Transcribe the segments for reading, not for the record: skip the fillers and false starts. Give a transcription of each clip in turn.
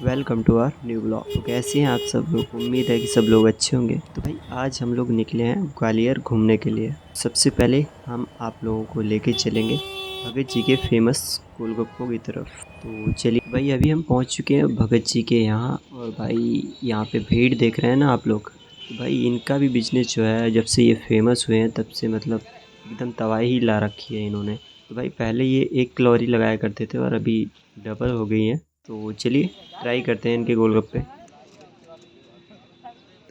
Welcome to our new blog. तो कैसे हैं आप सब लोग? उम्मीद है कि सब लोग अच्छे होंगे। तो भाई आज हम लोग निकले हैं ग्वालियर घूमने के लिए। सबसे पहले हम आप लोगों को लेके चलेंगे भगत जी के फेमस गोलगप्पों की तरफ। तो चलिए भाई, अभी हम पहुंच चुके हैं भगत जी के यहाँ। और भाई यहाँ पे भीड़ देख रहे हैं ना आप लोग। तो भाई इनका भी बिजनेस जो है, जब से ये फेमस हुए हैं तब से मतलब एकदम तबाही ही ला रखी है इन्होंने। तो भाई पहले ये एक कलोरी लगाया करते थे और अभी डबल हो गई हैं। तो चलिए ट्राई करते हैं इनके गोलगप्पे।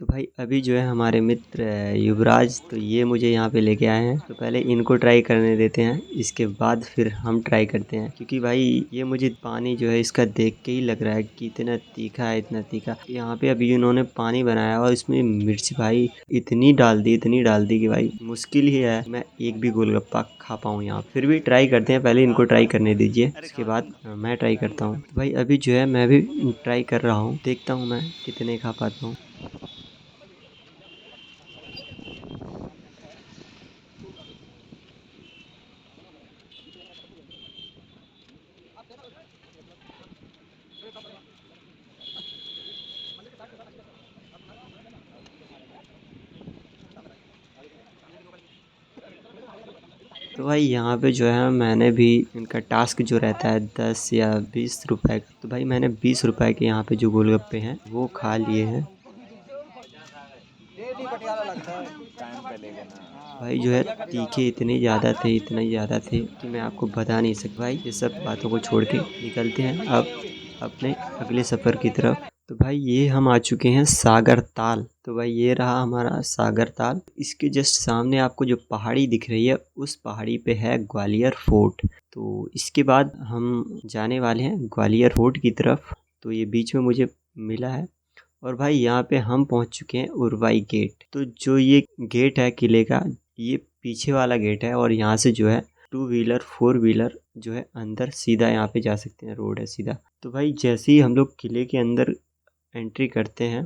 तो भाई अभी जो है हमारे मित्र युवराज, तो ये मुझे यहाँ पे लेके आए हैं। तो पहले इनको ट्राई करने देते हैं, इसके बाद फिर हम ट्राई करते हैं। क्योंकि भाई ये मुझे पानी जो है इसका देख के ही लग रहा है कि इतना तीखा है, इतना तीखा। यहाँ पे अभी इन्होंने पानी बनाया और इसमें मिर्च भाई इतनी डाल दी कि भाई मुश्किल ही है मैं एक भी गोलगप्पा खा पाऊँ यहाँ। फिर भी ट्राई करते हैं, पहले इनको ट्राई करने दीजिए, उसके बाद मैं ट्राई करता हूँ। तो भाई अभी जो है मैं भी ट्राई कर रहा हूँ, देखता हूँ मैं कितने खा पाता हूँ। तो भाई यहाँ पे जो है मैंने भी इनका टास्क जो रहता है 10 या 20 रुपए का, तो भाई मैंने 20 रुपए के यहाँ पे जो गोलगप्पे हैं वो खा लिए हैं। भाई जो है तीखे इतने ज़्यादा थे कि मैं आपको बता नहीं सकता। भाई ये सब बातों को छोड़ के निकलते हैं अब अपने अगले सफ़र की तरफ। तो भाई ये हम आ चुके हैं सागर ताल। तो भाई ये रहा हमारा सागर ताल। इसके जस्ट सामने आपको जो पहाड़ी दिख रही है उस पहाड़ी पे है ग्वालियर फोर्ट। तो इसके बाद हम जाने वाले हैं ग्वालियर फोर्ट की तरफ। तो ये बीच में मुझे मिला है। और भाई यहाँ पे हम पहुँच चुके हैं उरवाई गेट। तो जो ये गेट है किले का, ये पीछे वाला गेट है और यहाँ से जो है 2 व्हीलर 4 व्हीलर जो है अंदर सीधा यहाँ पे जा सकते हैं, रोड है सीधा। तो भाई जैसे ही हम लोग किले के अंदर एंट्री करते हैं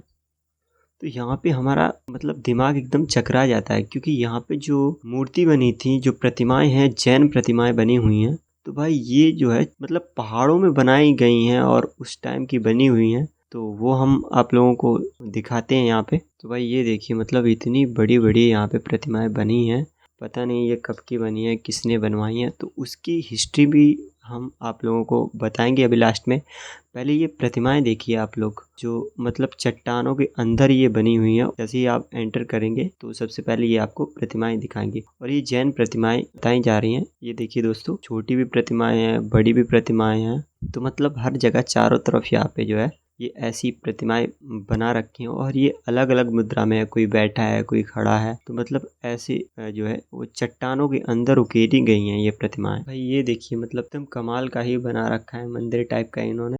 तो यहाँ पे हमारा मतलब दिमाग एकदम चकरा जाता है। क्योंकि यहाँ पे जो मूर्ति बनी थी, जो प्रतिमाएं हैं, जैन प्रतिमाएं बनी हुई हैं। तो भाई ये जो है मतलब पहाड़ों में बनाई गई हैं और उस टाइम की बनी हुई हैं। तो वो हम आप लोगों को दिखाते हैं यहाँ पे। तो भाई ये देखिए, मतलब इतनी बड़ी बड़ी यहाँ पे प्रतिमाएं बनी हैं। पता नहीं ये कब की बनी है, किसने बनवाई है, तो उसकी हिस्ट्री भी हम आप लोगों को बताएंगे अभी लास्ट में। पहले ये प्रतिमाएं देखिए आप लोग, जो मतलब चट्टानों के अंदर ये बनी हुई हैं। जैसे ही आप एंटर करेंगे तो सबसे पहले ये आपको प्रतिमाएं दिखाएंगे और ये जैन प्रतिमाएं बताई जा रही हैं। ये देखिए दोस्तों, छोटी भी प्रतिमाएं हैं, बड़ी भी प्रतिमाएं हैं। तो मतलब हर जगह चारों तरफ यहाँ पे जो है ये ऐसी प्रतिमाएं बना रखी हैं और ये अलग अलग मुद्रा में है। कोई बैठा है, कोई खड़ा है। तो मतलब ऐसे जो है वो चट्टानों के अंदर उकेरी गई हैं ये प्रतिमाएं। भाई ये देखिए, मतलब एकदम कमाल का ही बना रखा है, मंदिर टाइप का इन्होंने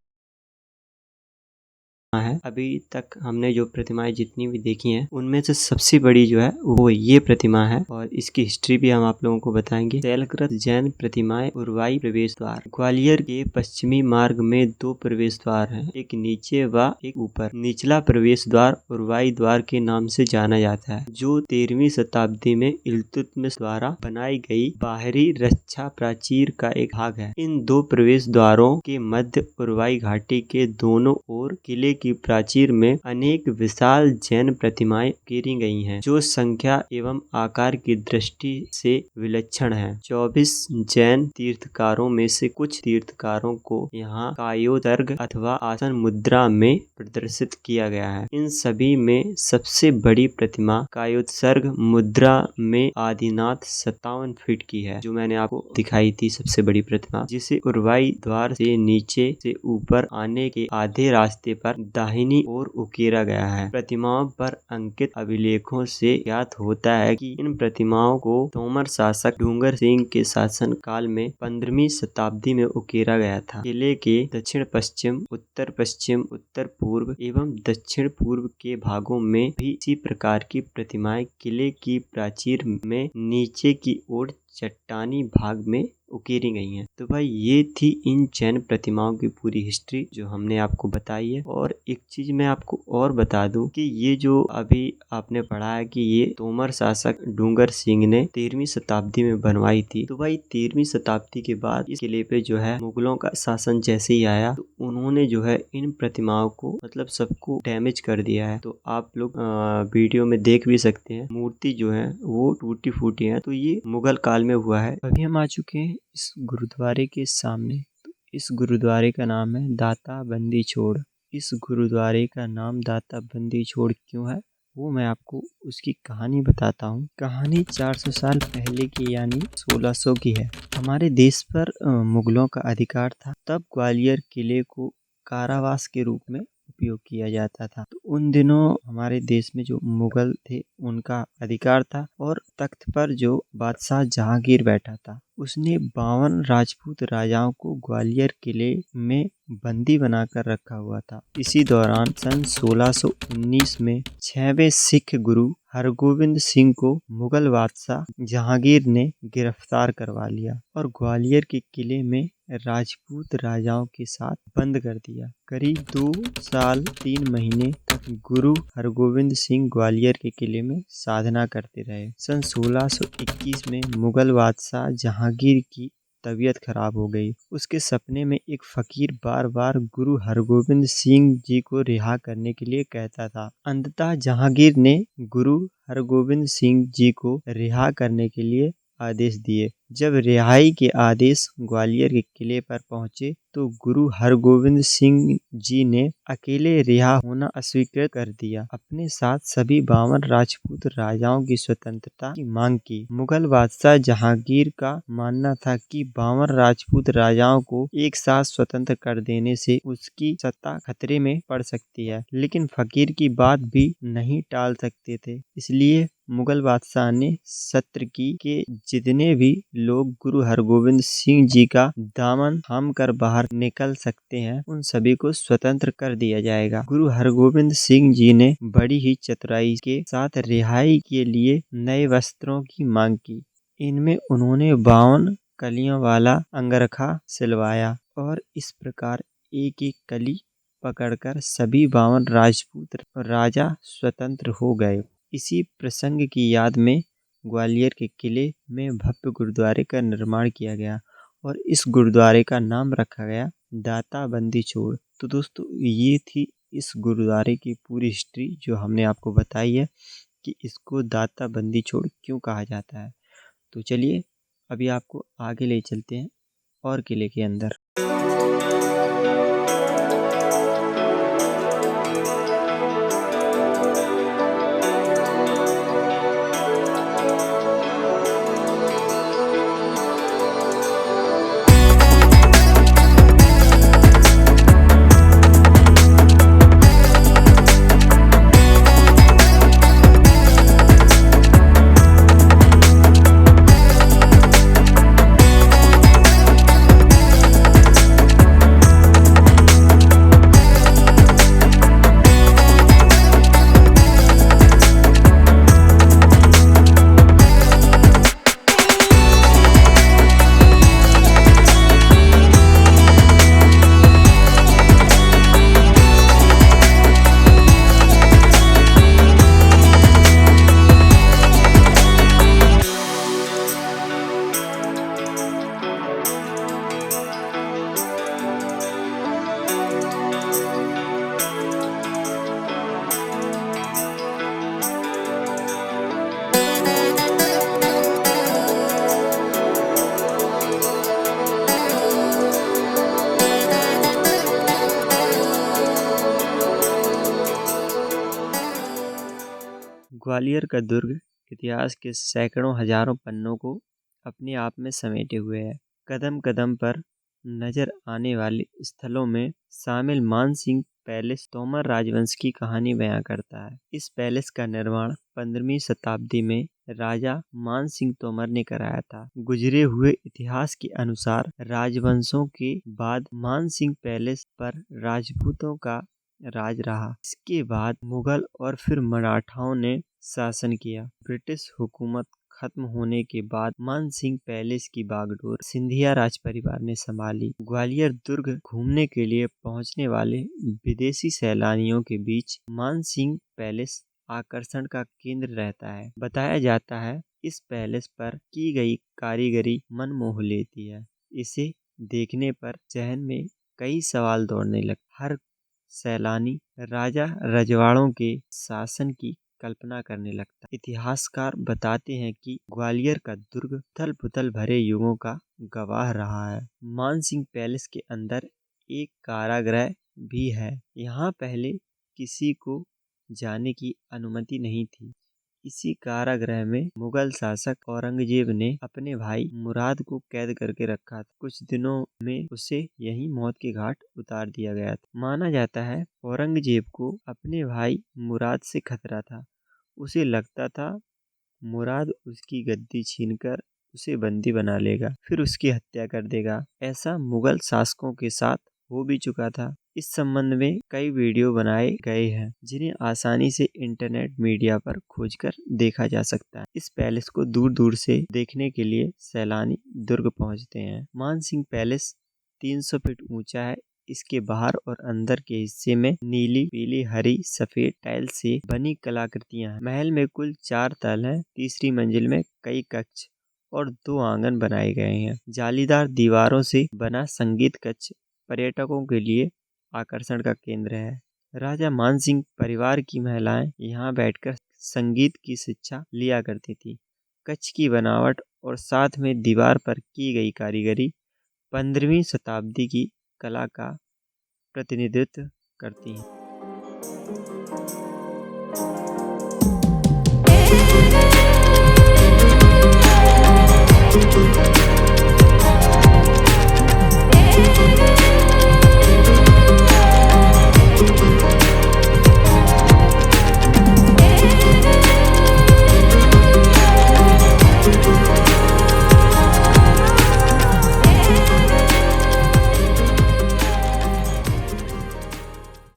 है। अभी तक हमने जो प्रतिमाएं जितनी भी देखी हैं उनमें से सबसे बड़ी जो है वो ये प्रतिमा है और इसकी हिस्ट्री भी हम आप लोगों को बताएंगे। शैलकृत जैन प्रतिमाएं उरवाई प्रवेश द्वार। ग्वालियर के पश्चिमी मार्ग में 2 प्रवेश द्वार हैं, एक नीचे व एक ऊपर। निचला प्रवेश द्वार उरवाई द्वार के नाम से जाना जाता है, जो 13वीं शताब्दी में इल्तुतमिश द्वारा बनाई गई बाहरी रक्षा प्राचीर का एक भाग है। इन 2 प्रवेश द्वारों के मध्य उरवाई घाटी के दोनों ओर किले की प्राचीर में अनेक विशाल जैन प्रतिमाएं उकेरी गई हैं, जो संख्या एवं आकार की दृष्टि से विलक्षण है। 24 जैन तीर्थकारों में से कुछ तीर्थकारों को यहाँ कायोदर्ग अथवा आसन मुद्रा में प्रदर्शित किया गया है। इन सभी में सबसे बड़ी प्रतिमा कायोत्सर्ग मुद्रा में आदिनाथ 57 फीट की है, जो मैंने आपको दिखाई थी सबसे बड़ी प्रतिमा, जिसे उरवाई द्वार से नीचे से ऊपर आने के आधे रास्ते पर दाहिनी ओर उकेरा गया है। प्रतिमाओं पर अंकित अभिलेखों से ज्ञात होता है कि इन प्रतिमाओं को तोमर शासक डूंगर सिंह के शासन काल में 15वीं शताब्दी में उकेरा गया था। किले के दक्षिण पश्चिम, उत्तर पश्चिम, उत्तर पूर्व एवं दक्षिण पूर्व के भागों में भी इसी प्रकार की प्रतिमाएं किले की प्राचीर में नीचे की ओर चट्टानी भाग में उकेरी गई हैं। तो भाई ये थी इन जैन प्रतिमाओं की पूरी हिस्ट्री जो हमने आपको बताई है। और एक चीज मैं आपको और बता दूं कि ये जो अभी आपने पढ़ा है कि ये तोमर शासक डूंगर सिंह ने 13वीं शताब्दी में बनवाई थी। तो भाई 13वीं शताब्दी के बाद इस किले पे जो है मुगलों का शासन जैसे ही आया तो उन्होंने जो है इन प्रतिमाओं को मतलब सबको डैमेज कर दिया है। तो आप लोग वीडियो में देख भी सकते हैं मूर्ति जो है वो टूटी फूटी है। तो ये मुगल काल में हुआ है। अभी हम आ चुके हैं इस गुरुद्वारे के सामने। तो इस गुरुद्वारे का नाम है दाता बंदी छोड़। इस गुरुद्वारे का नाम दाता बंदी छोड़ क्यों है वो मैं आपको उसकी कहानी बताता हूँ। कहानी 400 साल पहले की यानी 1600 की है। हमारे देश पर मुगलों का अधिकार था। तब ग्वालियर किले को कारावास के रूप में उपयोग किया जाता था। तो उन दिनों हमारे देश में जो मुगल थे उनका अधिकार था और तख्त पर जो बादशाह जहांगीर बैठा था उसने 52 राजपूत राजाओं को ग्वालियर किले में बंदी बनाकर रखा हुआ था। इसी दौरान सन 1619 में 6वें सिख गुरु हरगोविंद सिंह को मुगल बादशाह जहांगीर ने गिरफ्तार करवा लिया और ग्वालियर के किले में राजपूत राजाओं के साथ बंद कर दिया। करीब 2 साल 3 महीने तक गुरु हरगोविंद सिंह ग्वालियर के किले में साधना करते रहे। सन 1621 में मुगल बादशाह जहांगीर की तबीयत खराब हो गई। उसके सपने में एक फकीर बार बार गुरु हरगोविंद सिंह जी को रिहा करने के लिए कहता था। अंततः जहांगीर ने गुरु हरगोविंद सिंह जी को रिहा करने के लिए आदेश दिए। जब रिहाई के आदेश ग्वालियर के किले पर पहुंचे तो गुरु हरगोविंद सिंह जी ने अकेले रिहा होना अस्वीकृत कर दिया। अपने साथ सभी 52 राजपूत राजाओं की स्वतंत्रता की मांग की। मुगल बादशाह जहांगीर का मानना था कि 52 राजपूत राजाओं को एक साथ स्वतंत्र कर देने से उसकी सत्ता खतरे में पड़ सकती है, लेकिन फकीर की बात भी नहीं टाल सकते थे। इसलिए मुगल बादशाह ने सत्र की के जितने भी लोग गुरु हरगोविंद सिंह जी का दामन थाम कर बाहर निकल सकते हैं उन सभी को स्वतंत्र कर दिया जाएगा। गुरु हरगोविंद सिंह जी ने बड़ी ही चतुराई के साथ रिहाई के लिए नए वस्त्रों की मांग की। इनमें उन्होंने 52 कलियों वाला अंगरखा सिलवाया और इस प्रकार एक एक कली पकड़कर सभी 52 राजपूत राजा स्वतंत्र हो गए। इसी प्रसंग की याद में ग्वालियर के किले में भव्य गुरुद्वारे का निर्माण किया गया और इस गुरुद्वारे का नाम रखा गया दाता बंदी छोड़। तो दोस्तों ये थी इस गुरुद्वारे की पूरी हिस्ट्री जो हमने आपको बताई है कि इसको दाता बंदी छोड़ क्यों कहा जाता है। तो चलिए अभी आपको आगे ले चलते हैं और किले के अंदर। ग्वालियर का दुर्ग इतिहास के सैकड़ों हजारों पन्नों को अपने आप में समेटे हुए है। कदम कदम पर नजर आने वाले स्थलों में शामिल मानसिंह पैलेस तोमर राजवंश की कहानी बयां करता है। इस पैलेस का निर्माण 15वीं शताब्दी में राजा मानसिंह तोमर ने कराया था। गुजरे हुए इतिहास के अनुसार राजवंशों के बाद मानसिंह पैलेस पर राजपूतों का राज रहा। इसके बाद मुगल और फिर मराठाओं ने शासन किया। ब्रिटिश हुकूमत खत्म होने के बाद मानसिंह पैलेस की बागडोर सिंधिया राज परिवार ने संभाली। ग्वालियर दुर्ग घूमने के लिए पहुंचने वाले विदेशी सैलानियों के बीच मानसिंह पैलेस आकर्षण का केंद्र रहता है। बताया जाता है इस पैलेस पर की गई कारीगरी मन मोह लेती है। इसे देखने पर जहन में कई सवाल दौड़ने लगते। हर सैलानी राजा रजवाड़ों के शासन की कल्पना करने लगता। इतिहासकार बताते हैं कि ग्वालियर का दुर्ग उथल पुथल भरे युगों का गवाह रहा है। मानसिंह पैलेस के अंदर एक कारागृह भी है। यहाँ पहले किसी को जाने की अनुमति नहीं थी। इसी कारागृह में मुगल शासक औरंगजेब ने अपने भाई मुराद को कैद करके रखा था। कुछ दिनों में उसे यहीं मौत के घाट उतार दिया गया था। माना जाता है औरंगजेब को अपने भाई मुराद से खतरा था। उसे लगता था मुराद उसकी गद्दी छीनकर उसे बंदी बना लेगा, फिर उसकी हत्या कर देगा। ऐसा मुगल शासकों के साथ हो भी चुका था। इस संबंध में कई वीडियो बनाए गए हैं जिन्हें आसानी से इंटरनेट मीडिया पर खोजकर देखा जा सकता है। इस पैलेस को दूर दूर से देखने के लिए सैलानी दुर्ग पहुंचते हैं। मानसिंह पैलेस 300 फीट ऊंचा है। इसके बाहर और अंदर के हिस्से में नीली, पीली, हरी, सफेद टाइल से बनी कलाकृतियां हैं। महल में कुल 4 तल हैं। तीसरी मंजिल में कई कक्ष और 2 आंगन बनाए गए हैं। जालीदार दीवारों से बना संगीत कक्ष पर्यटकों के लिए आकर्षण का केंद्र है। राजा मानसिंह परिवार की महिलाएं यहाँ बैठकर संगीत की शिक्षा लिया करती थी। कक्ष की बनावट और साथ में दीवार पर की गई कारीगरी 15वीं शताब्दी की कला का प्रतिनिधित्व करती है।